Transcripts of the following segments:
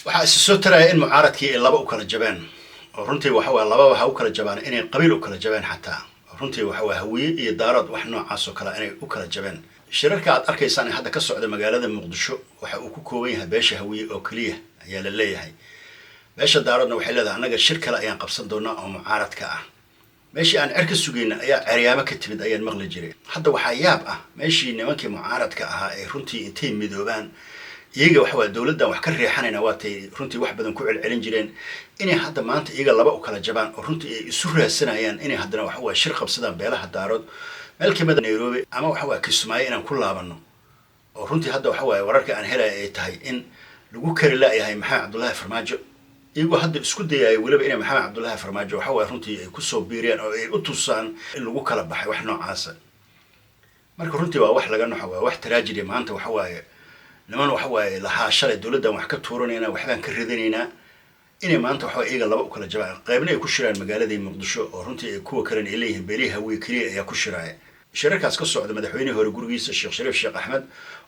waxaa is soo taraya in mucaaradkii ay laba u kala jabeen oo runtii waxa waa laba waxa u kala jabaan inay qabiil u kala jabeen xataa runtii waxa waa hawiye iyo daarad wax noocaas oo kale inay u kala jabeen shirarka aad arkaysaan hadda ka socda magaalada Muqdisho waxa uu ku kooban yahay beesha hawiye oo kaliya ayaa la leeyahay beesha daaradna waxay leedahay anaga shir kale ayaan qabsan doonaa oo mucaaradka ah meeshii aan cirka sugayna ayaa ciryaamo ka timid ayaan maqli jiray hadda waxaa yaab ah meeshii nimankii mucaaradka ahaa ee runtii intay midoobaan iyaga waxa waa dawladdan wax ka riixanayna waatay runtii wax badan ku celcelin jireen inay hadda maanta iyaga laba u kala jabaan oo runtii ay isu raadsanayaan inay haddana waxa waa shir qabsadaan beelaha daarood meel kamid Nairobi ama waxa waa Kismaayo inaan ku laabano oo runtii hadda waxa waa wararka aan helay ay tahay in lagu kari laayahay Maxamed Cabdullaahi Farmaajo iyagu hadda isku dayay waliba inay Maxamed Cabdullaahi Farmaajo waxa waa runtii ay ku soo biireen oo ay u tusaan in lagu kala baxay wax noocaas marka runtii waa wax laga naxo waa wax tragedy maanta waxa waa niman waxa waa laha shalay dawladdan wax ka tuuranayna waxbaan ka ridanayna inay maanta waxa iyaga laba u kala jabaan qaybna ay ku shiraan magaalada Muqdisho oo runtii ay kuwa kale ay leeyihiin beelaha hawiye kaliya ayaa ku shiraaya shirarkaas ka socda madaxweynaha hore gurigiisa Sheekh Shariif Sheekh Axmed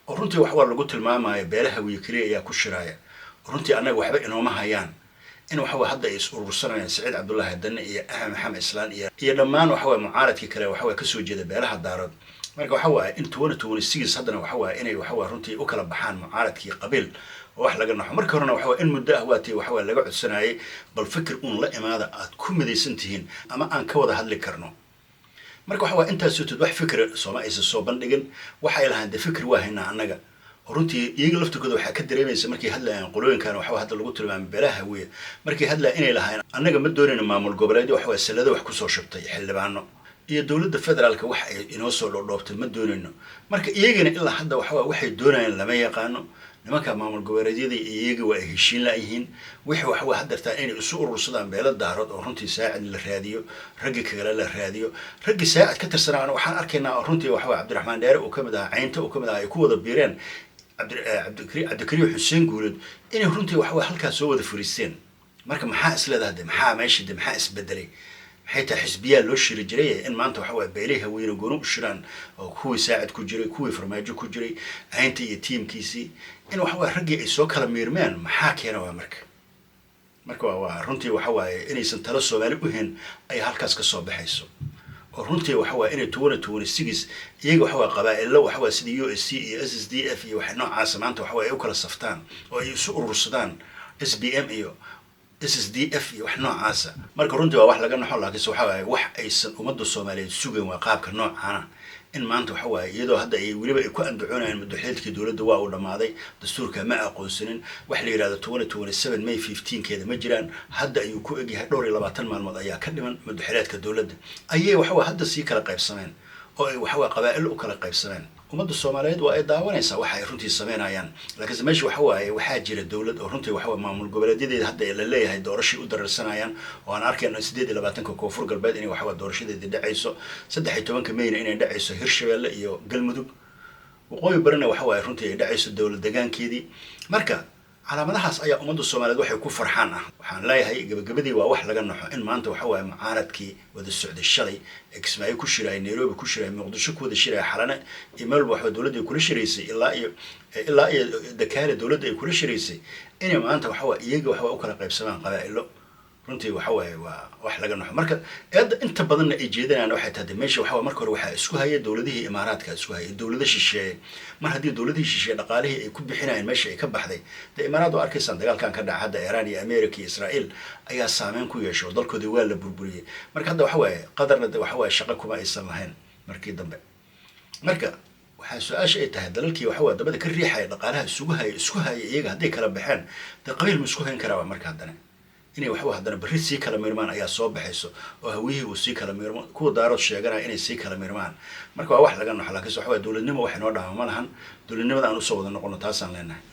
oo runtii wax waa lagu tilmaamayo beelaha hawiye kaliya ayaa ku shiraaya runtii anaga waxba inooma hayaan in waxa waa hadda is urursanayaan Saciid Cabdullaahi Danne iyo Axmed Maxamed Islaan iyo dhammaan waxa waa mucaaradkii kale waxa waa ka soo jeeda beelaha daarad marka waxa waa in 2026 haddana waxa waa inay waxa waa runtii u kala baxaan mucaaradkii qabiil wax laga naxo marka horena waxa waa in muddo ah waati waxa waa laga codsanayay bal fikir uun la imaada aad ku midaysantihiin ama aan ka wada hadli karno marka waxa waa intaas soo wax fikir Soomaaliya soo bandhigin waxa ay lahayn fikir waa hayna anaga runtii iyaga laftigooda waxa ka dareemaysa markii hadlayaan qolooyinkan waxa hadda lagu tilmaamay beelaha hawiye markii hadlayaan inay lahayn anaga ma doonayno maamul goboleed waxa waa salada wax ku soo shubtay xildhibaano iyo dawladda federaalka wax ay inoo soo dhoobtay ma doonayno marka iyagana ilaa hadda waxa waxay doonayaan lama yaqaano nimanka maamul goboleedyada iyaga waa heshiin la yihiin wixii waxa waa hadartaan inay isu urursadaan beelo daarood oo runtii saacid la raadiyo ragga kale la raadiyo ragga saacid ka tirsanaan waxaan arkaynaa runtii waxa waa Cabdiraxmaan Dheere oo kamid ah caynta oo kamid ah ay ku wada biireen Cabdikariim Xuseen Guulad inay runtii waxa waa halkaas soo wada fariisteen marka maxaa isleedahay maxaa meeshii maxaa isbedelay حتى حزبية لو شير جريه إن ما أنت وحوى بيليه وين يقولون شران أو هو يساعد كجري هو فرماجو كجري أنت يتيم كيسي إن وحوى رجع يسوق على ميرمان محاكي أنا ومرك مركوا ورنتي وحوى إني سنتلصوا مالبوهن أي هالكاس كصوب حيسو ورنتي وحوى إني تون السجس يجي وحوى قبائل لو وحوى سي يو اس سي اس اس دي اف وحنا عاصم أنت وحوى يوكل الصفتان ويسوق الرصدان اس بي ام ايو SSDF wax noocaas marka runtii waa wax laga naxo laakiin waxa way wax aysan umada Soomaaliyeed sugan waa qaabka noocan in maanta waxa way iyadoo hadda ay waliba ay ku andacoonayaan madaxweynka dawladda waa uu dhamaaday dastuurka ma aqoonsanin wax la yiraahdo 2027 May 15 keeda ma jiraan hadda ayuu ku egyahay dhowr iyo 20 maalmood ayaa ka dhiman madaxweynka dawladda ayay waxa waa hadda sii kala qaybsameen oo ay waxa waa qabaa'il u kala qaybsameen umada Soomaaliyeed waa ay daawanaysaa waxa ay runtii sameynayaan laakiin meesha waxa waa waxa jira dawlad oo runtii waxa maamul goboleedyada hadda la leeyahay doorasho u dararsanayaan oo aan arkayno 28 koonfur galbeed inay waxa doorashadeedii dhacayso 13 Mayna inay dhacayso Hirshabeelle iyo Galmudug waqooyi barina waxa waa runtii ay dhacayso dawlad deegaankeedii marka calaamadahaas ayaa umada Soomaaliyeed waxay ku farxaan waxaan leeyahay gabagabadii waa wax laga naxo in maanta waxa waa mucaaradkii wada socday shalay Kismaayo ku shiray Nairobi ku shiray Muqdisho ku wada shiray xalana imaal waxa dawladda kula shiraysay ilaa iyo dakaale dawladda ay kula shiraysay in maanta waxa waa iyaga waxa u kala qaybsamaan qabaa'ilo runtii waxa waa wax laga naxo marka inta badan ay jeedinayaan waxay tahay meesha waxa marka hore waxa isku hayay dawladihii Imaaraadka isku hayay dawladda shisheeye mar hadii dawladihii shisheeye dhaqaalihii ay ku bixinayaan meesha ay ka baxday Imaaraadku arkaysan dagaalkan ka dhaca hadda Iran iyo America iyo Israel ayaa saameyn ku yeeshay dalkoodii waa la burburiyay marka hadda waxa qadarna waxa shaqo kuma aysan lahayn markii dambe marka waxa su'aasha ay tahay dalalkii waxa dabada ka riixay dhaqaalaha isku hayay iyaga hadii kala baxeen qabiil ma isku hayn karaa marka hadana inay wax haddana bari si kala meermaan ayaa soo baxayso oo hawiyii uu si kala meermo kuwa daarad sheeganaa inay si kala meermaan marka waa wax laga naxo laakiin waxa dawladnimo wax inoo dhaama ma lahan dawladnimada aan u soo wada noqono taasaan leenahay